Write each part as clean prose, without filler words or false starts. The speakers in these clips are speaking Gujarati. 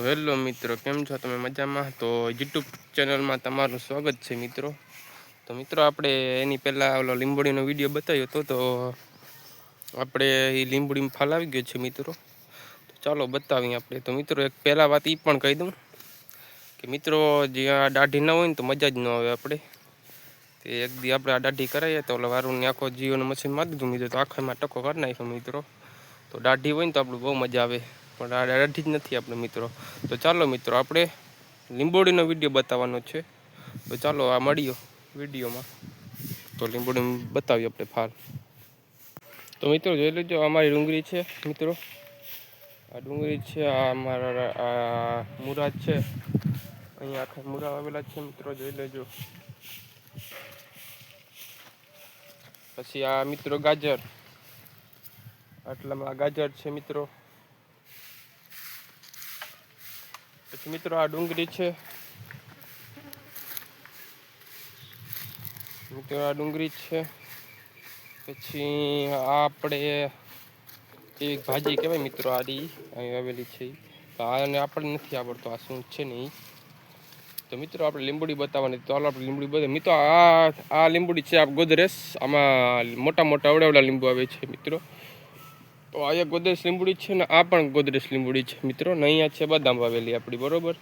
તો હેલો મિત્રો, કેમ છો તમે? મજામાં? તો યુટ્યુબ ચેનલમાં તમારું સ્વાગત છે મિત્રો. તો મિત્રો આપણે એની પહેલાં ઓલો લીંબોડીનો વિડીયો બતાવ્યો હતો. તો આપણે એ લીંબોડીમાં ફાલ આવી ગયો છે મિત્રો. તો ચાલો બતાવીએ આપણે. તો મિત્રો એક પહેલાં વાત એ પણ કહી દઉં કે મિત્રો જ્યાં દાઢી ન હોય ને તો મજા જ ન આવે આપણે. તે એક દી આપણે આ દાઢી કરાવીએ તો ઓલો વારુંની આખો જીઓનું મશીન મારી દીધું મિત્રો. તો આખામાં ટકો કરી નાખ્યો મિત્રો. તો દાઢી હોય ને તો આપણું બહુ મજા આવે, પણ આ દાઢી જ નથી આપણે મિત્રો. તો ચાલો મિત્રો આપણે લીંબોડીનો વિડીયો બતાવવાનો છે. તો ચાલો આ મળીએ વિડીયોમાં. તો લીંબોડી બતાવીએ આપણે ફાલ. તો મિત્રો જોઈ લેજો, અમારી ડુંગળી છે મિત્રો. આ ડુંગળી છે, આ અમારા આ મુરા છે. અહીંયા આખા મુરા આવેલા છે મિત્રો, જોઈ લેજો. પછી આ મિત્રો ગાજર, આટલામાં ગાજર છે મિત્રો. પછી મિત્રો આ ડુંગળી છે મિત્રો, આ ડુંગળી છે. પછી આ આપણે એક ભાજી કહેવાય મિત્રો, આરી અહીં આવેલી છે. તો આને આપણે નથી આવડતો આ શું છે ને એ. તો મિત્રો આપણે લીંબોડી બતાવવાની. તો આપણે લીંબોડી બતાવીએ મિત્રો. આ લીંબોડી છે, આ ગોદરેસ. આમાં મોટા મોટા અવડાવડા લીંબુ આવે છે મિત્રો. તો આ એક ગોદરેસ લીંબોડી છે ને આ પણ ગોદરેસ લીંબોડી છે મિત્રો. ને અહીંયા છે બદામ વાવેલી આપણી, બરોબર.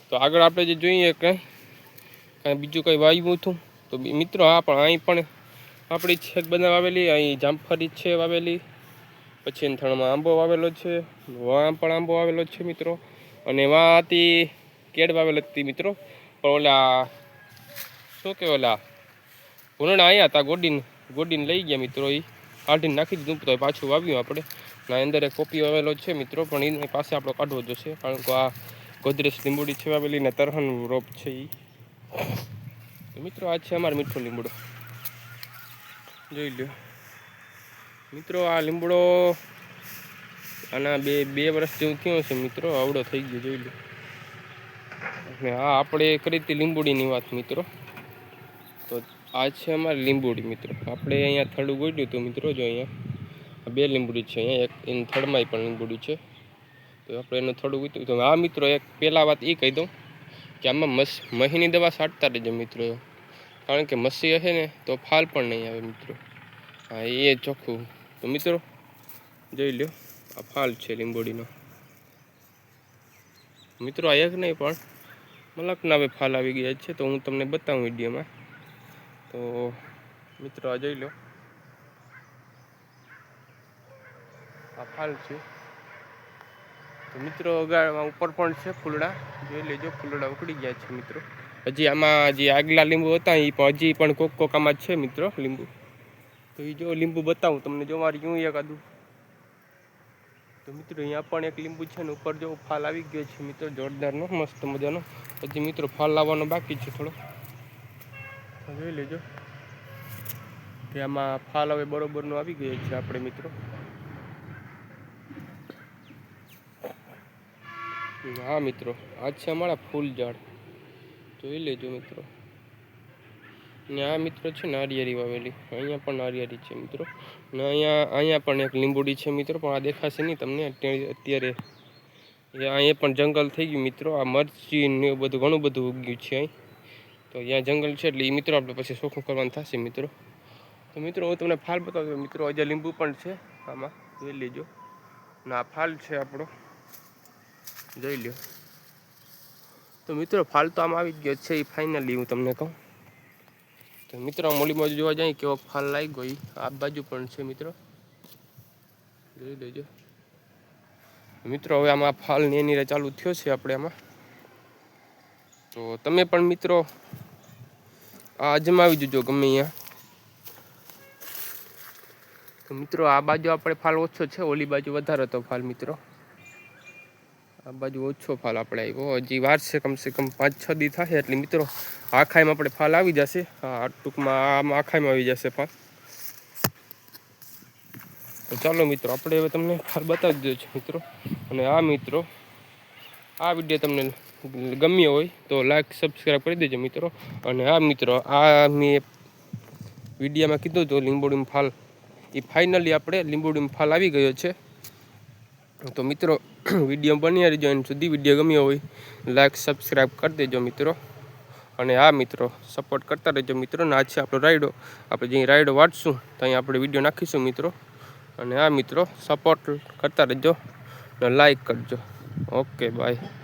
તો આગળ આપણે જે જોઈએ કાંઈ બીજું કંઈ વાવ્યું હતું તો મિત્રો આ પણ અહીં પણ આપણી છે બદામ વાવેલી. અહીં જામફળી છે વાવેલી. પછી એના થણમાં આંબો વાવેલો છે, વાં પણ આંબો વાવેલો છે મિત્રો. અને વાં હતી કેળ વાવેલ હતી મિત્રો. પણ ઓલા શું કહેવાય, ઓલા ભૂલણા આવ્યા હતા, ગોડીને લઈ ગયા મિત્રો. એ કાઢીને નાખી દીધું તો પાછું વાવ્યું આપણે. ના અંદર એક પોપી વાવેલો છે મિત્રો, પણ એની પાસે આપણો કાઢવો જોશે, કારણ કે આ ગોદરેસ લીંબોડી છે વાવેલી ને તરહન રોપ છે એ. તો મિત્રો આ છે અમારો મીઠો લીમડો, જોઈ લો મિત્રો. આ લીમડો આના બે વર્ષ જેવું થયું છે મિત્રો, આવડો થઈ ગયો, જોઈ લો. અને હા આપણે કરી હતી લીંબોડીની વાત મિત્રો. તો આ છે અમારી લીંબોડી મિત્રો. આપણે અહીંયા થડું ગોડ્યું હતું મિત્રો. જો અહીંયા બે લીંબોડી છે, અહીંયા એક એની થડમાંય પણ લીંબોડી છે. તો આપણે એનું થોડું ગોત્યું. તો આ મિત્રો એક પહેલાં વાત એ કહી દઉં કે આમાં મહીની દવા છાંટતા રહેજો મિત્રો, કારણ કે મસી હશે ને તો ફાલ પણ નહીં આવે મિત્રો. હા એ ચોખ્ખું. તો મિત્રો જોઈ લો, આ ફાલ છે લીંબોડીનો મિત્રો. આ એક નહીં પણ મલકના હવે ફાલ આવી ગયા છે. તો હું તમને બતાવું વિડીયોમાં. તો મિત્રો આ જોઈ લો, આ ફાલ છે. તો મિત્રો ગાળમાં ઉપર પણ છે ફૂલડા, જોઈ લેજો. ફૂલડા ઉકળી ગયા છે મિત્રો. હજી આમાં જે આગલા લીંબુ હતા એ પણ હજી પણ કોક આમાં છે મિત્રો લીંબુ. તો એ જો લીંબુ બતાવું તમને, જો મારી હું એકાદું. તો મિત્રો અહીંયા પણ એક લીંબુ છે ને ઉપર જો ફાલ આવી ગયો છે મિત્રો, જોરદારનો મસ્ત મજાનો. હજી મિત્રો ફાલ લાવવાનો બાકી છે થોડો. જોઈ લેજો કે આમાં ફાલ હવે બરોબરનો આવી ગયો છે આપણે મિત્રો. હા મિત્રો આ છે અમારા ફૂલ ઝાડ, જોઈ લેજો મિત્રો. ને આ મિત્રો છે નારિયેરી વાવેલી, અહીંયા પણ નારિયેરી છે મિત્રો. ને અહીંયા પણ એક લીંબોડી છે મિત્રો, પણ આ દેખાશે નહીં તમને અત્યારે. અહીંયા પણ જંગલ થઈ ગયું મિત્રો. આ મરચી ને એવું બધું ઘણું બધું ઉગ્યું છે અહીં. તો અહીંયા જંગલ છે એટલે એ મિત્રો આપણે પછી ચોખ્ખું કરવાનું થશે મિત્રો. તો મિત્રો હું તમને ફાલ બતાવું મિત્રો. હજી લીંબુ પણ છે આમાં, જોઈ લેજો. ને આ ફાલ છે આપણો, જોઈ લો. તો મિત્રો ફાલ તો આમ આવી ગયો છે એ ફાઇનલી હું તમને કહું. તો મિત્રો મોલી બાજુ જોવા જાય કેવો ફાલ લાગી ગયો, આ બાજુ પણ છે મિત્રો, જોઈ લેજો મિત્રો. હવે આમાં ફાલ ને એની ચાલુ થયો છે આપણે આમાં. તો તમે પણ મિત્રો આ અજમાવી જોજો ગમે અહીંયા. તો મિત્રો આ બાજુ આપણે ફાલ ઓછો છે, ઓલી બાજુ વધારે હતો ફાલ મિત્રો. આ બાજુ ઓછો ફાલ આપણે આવ્યો. હજી વાર છે, કમસે કમ 5-6 દી થશે એટલે મિત્રો આખાઈમાં આપણે ફાલ આવી જશે. હા ટૂંકમાં આમાં આખાઈમાં આવી જશે ફાલ. તો ચાલો મિત્રો આપણે હવે તમને ફાલ બતાવી દઈએ છીએ મિત્રો. અને આ મિત્રો આ વિડીયો તમને ગમ્યો હોય તો લાઈક સબસ્ક્રાઈબ કરી દેજો મિત્રો. અને આ મિત્રો આ મેં વિડીયોમાં કીધું હતું લીંબોડીમાં ફાલ, એ ફાઇનલી આપણે લીંબોડીમાં ફાલ આવી ગયો છે. તો મિત્રો વિડીયો બની રહેજો, અને સુધી વિડીયો ગમ્યો હોય લાઈક સબસ્ક્રાઈબ કરી દેજો મિત્રો. અને હા મિત્રો, સપોર્ટ કરતા રહેજો મિત્રો. ને આજ છે આપણો રાયડો, આપણે જ્યાં રાયડો વાટશું ત્યાં આપણે વિડીયો નાખીશું મિત્રો. અને હા મિત્રો, સપોર્ટ કરતા રહેજો ને લાઈક કરજો. Okay bye.